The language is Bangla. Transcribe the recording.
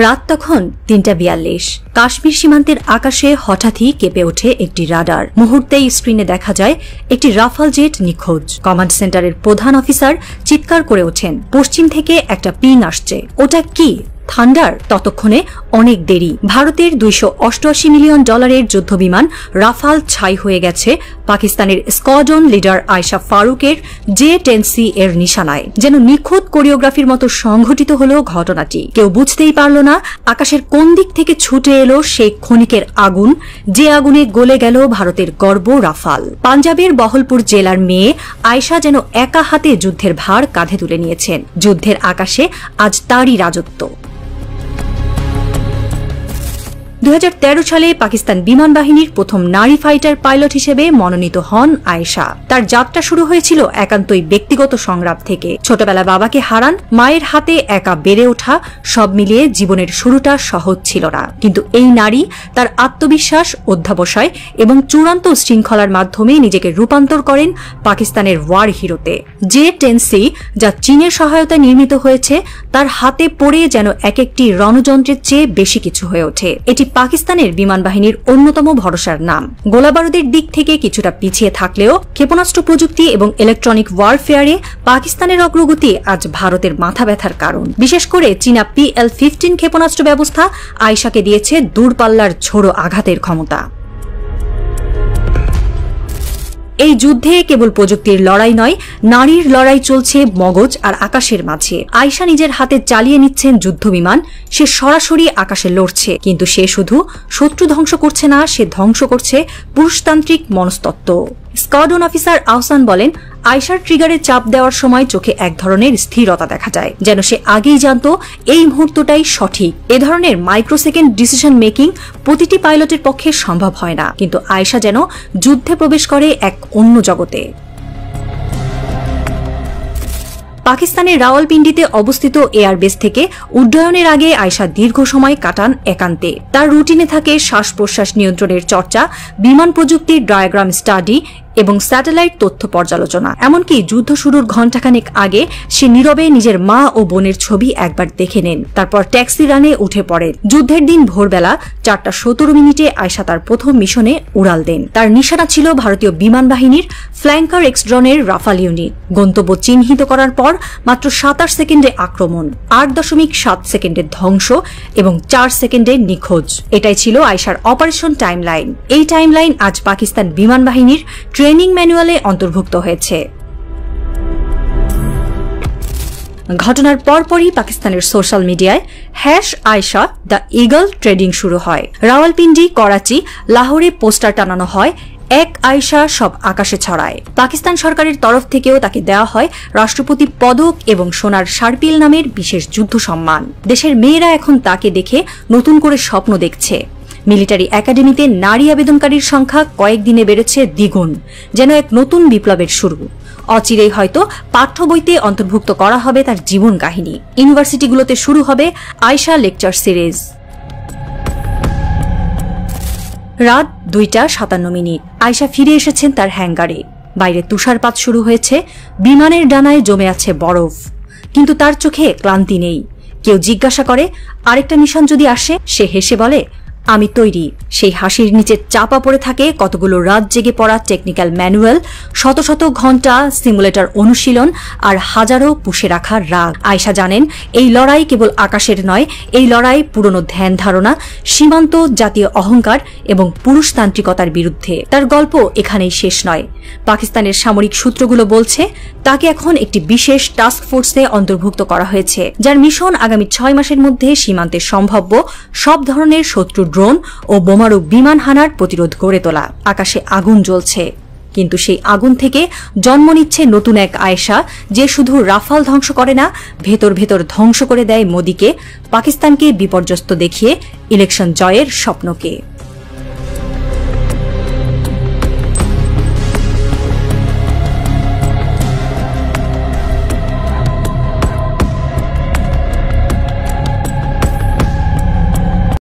রাত তখন ৩:৪২। কাশ্মীর সীমান্তের আকাশে হঠাৎই কেঁপে ওঠে একটি রাডার। মুহূর্তেই স্ক্রিনে দেখা যায় একটি রাফাল জেট নিখোঁজ। কমান্ড সেন্টারের প্রধান অফিসার চিৎকার করে ওঠেন, পশ্চিম থেকে একটা পিং আসছে, ওটা কি থান্ডার? ততক্ষণে অনেক দেরি। ভারতের $288 মিলিয়ন যুদ্ধবিমান রাফাল ছাই হয়ে গেছে পাকিস্তানের স্কোয়াড্রন লিডার আয়েশা ফারুকের J-10C এর নিশানায়। যেন নিখুঁত কোরিওগ্রাফির মতো সংঘটিত হলো ঘটনাটি। কেউ বুঝতেই পারল না আকাশের কোন দিক থেকে ছুটে এলো সেই ক্ষণিকের আগুন, যে আগুনে গলে গেল ভারতের গর্ব রাফাল। পাঞ্জাবের বহলপুর জেলার মেয়ে আয়েশা যেন একা হাতে যুদ্ধের ভার কাঁধে তুলে নিয়েছেন। যুদ্ধের আকাশে আজ তারই রাজত্ব। 2013 সালে পাকিস্তান বিমান বাহিনীর প্রথম নারী ফাইটার পাইলট হিসেবে মনোনীত হন আয়েশা। তার যাত্রা শুরু হয়েছিল একান্তই ব্যক্তিগত সংগ্রাম থেকে। ছোটবেলা বাবাকে হারান, মায়ের হাতে একা বেড়ে ওঠা, সব মিলিয়ে জীবনের শুরুটা সহজ ছিল না। কিন্তু এই নারী তার আত্মবিশ্বাস, অধ্যাবসায় এবং চূড়ান্ত শৃঙ্খলার মাধ্যমে নিজেকে রূপান্তর করেন পাকিস্তানের ওয়ার হিরোতে। J-10C, যা চীনের সহায়তায় নির্মিত হয়েছে, তার হাতে পড়ে যেন এক একটি রণযন্ত্রের চেয়ে বেশি কিছু হয়ে ওঠে। এটি পাকিস্তানের বিমান বাহিনীর অন্যতম ভরসার নাম। গোলাবারুদের দিক থেকে কিছুটা পিছিয়ে থাকলেও ক্ষেপণাস্ত্র প্রযুক্তি এবং ইলেকট্রনিক ওয়ারফেয়ারে পাকিস্তানের অগ্রগতি আজ ভারতের মাথা ব্যথার কারণ। বিশেষ করে চীনা PL-15 ক্ষেপণাস্ত্র ব্যবস্থা আয়েশাকে দিয়েছে দূরপাল্লার ঝোড়ো আঘাতের ক্ষমতা। এই যুদ্ধে কেবল প্রযুক্তির লড়াই নয়, নারীর লড়াই চলছে মগজ আর আকাশের মাঝে। আয়েশা নিজের হাতে চালিয়ে নিচ্ছেন যুদ্ধবিমান। সে সরাসরি আকাশে লড়ছে, কিন্তু সে শুধু শত্রু ধ্বংস করছে না, সে ধ্বংস করছে পুরুষতান্ত্রিক মনস্তত্ত্ব। স্কোয়াড্রন অফিসার আহসান বলেন, আয়েশার ট্রিগারে চাপ দেওয়ার সময় চোখে এক ধরনের স্থিরতা দেখা যায়, যেন সে আগেই জানত এই মুহূর্তটাই সঠিক। এ ধরনের মাইক্রোসেকেন্ড ডিসিশন মেকিং প্রতিটি পাইলটের পক্ষে সম্ভব হয় না, কিন্তু আয়েশা যেন যুদ্ধে প্রবেশ করে এক অন্য জগতে। পাকিস্তানের রাওয়ালপিন্ডিতে অবস্থিত এয়ারবেস থেকে উড্ডয়নের আগে আয়েশা দীর্ঘ সময় কাটান একান্তে। তার রুটিনে থাকে শ্বাস প্রশ্বাস নিয়ন্ত্রণের চর্চা, বিমান প্রযুক্তির ডায়াগ্রাম স্টাডি এবং স্যাটেলাইট তথ্য পর্যালোচনা। এমনকি যুদ্ধ শুরুর ঘণ্টাখানেক আগে সে নীরবে নিজের মা ও বোনের ছবি একবার দেখে নেন, তারপর ট্যাক্সি রানে উঠে পড়েন। যুদ্ধের দিন ভোরবেলা 4:17 আয়েশা তার প্রথম মিশনে উড়াল দেন। তার নিশানা ছিল ভারতীয় বিমান বাহিনীর ফ্ল্যাঙ্কার এক্সড্রনের রাফাল ইউনিট। গন্তব্য চিহ্নিত করার পর মাত্র 27 সেকেন্ডে আক্রমণ, 8.7 সেকেন্ডে ধ্বংস এবং 4 সেকেন্ডে নিখোঁজ। এটাই ছিল আয়েশার অপারেশন টাইমলাইন। এই টাইমলাইন আজ পাকিস্তান বিমান বাহিনীর ট্রেনিং ম্যানুয়ালে অন্তর্ভুক্ত হয়েছে। ঘটনার পরপরই পাকিস্তানের সোশ্যাল মিডিয়ায় #আয়েশা দ্য ইগল ট্রেডিং শুরু হয়। রাওয়ালপিন্ডি, করাচি, লাহোরে পোস্টার টানানো হয়, এক আয়েশা সব আকাশে ছড়ায়। পাকিস্তান সরকারের তরফ থেকেও তাকে দেওয়া হয় রাষ্ট্রপতি পদক এবং সোনার শার্পিল নামের বিশেষ যুদ্ধ সম্মান। দেশের মেয়েরা এখন তাকে দেখে নতুন করে স্বপ্ন দেখছে। মিলিটারি একাডেমিতে নারী আবেদনকারীর সংখ্যা কয়েকদিনে বেড়েছে দ্বিগুণ, যেন এক নতুন বিপ্লবের শুরু। অচিরেই হয়তো পাঠ্য বইতে অন্তর্ভুক্ত করা হবে তার জীবন কাহিনী। ইউনিভার্সিটিগুলোতে শুরু হবে আয়েশা লেকচার সিরিজ। রাত 2:57। আয়েশা ফিরে এসেছেন তার হ্যাঙ্গারে। বাইরে তুষারপাত শুরু হয়েছে, বিমানের ডানায় জমে আছে বরফ, কিন্তু তার চোখে ক্লান্তি নেই। কেউ জিজ্ঞাসা করে, আরেকটা মিশন যদি আসে? সে হেসে বলে, আমি তৈরি। সেই হাসির নিচে চাপা পড়ে থাকে কতগুলো রাত জেগে পড়া টেকনিক্যাল ম্যানুয়াল, শত শত ঘন্টা সিমুলেটর অনুশীলন আর হাজারো পুষে রাখা রাগ। আয়েশা জানেন এই লড়াই কেবল আকাশের নয়, এই লড়াই পুরনো ধ্যান ধারণা, সীমান্ত, জাতীয় অহংকার এবং পুরুষতান্ত্রিকতার বিরুদ্ধে। তার গল্প এখানেই শেষ নয়। পাকিস্তানের সামরিক সূত্রগুলো বলছে তাকে এখন একটি বিশেষ টাস্ক ফোর্সে অন্তর্ভুক্ত করা হয়েছে, যার মিশন আগামী 6 মাসের মধ্যে সীমান্তে সম্ভাব্য সব ধরনের শত্রু ড্রোন ও বোমারু বিমান হানার প্রতিরোধ গড়ে তোলা। আকাশে আগুন জ্বলছে, কিন্তু সেই আগুন থেকে জন্ম নিচ্ছে নতুন এক আয়েশা, যে শুধু রাফাল ধ্বংস করে না, ভেতর ভেতর ধ্বংস করে দেয় মোদিকে, পাকিস্তানকে বিপর্যস্ত দেখিয়ে ইলেকশন জয়ের স্বপ্নকে।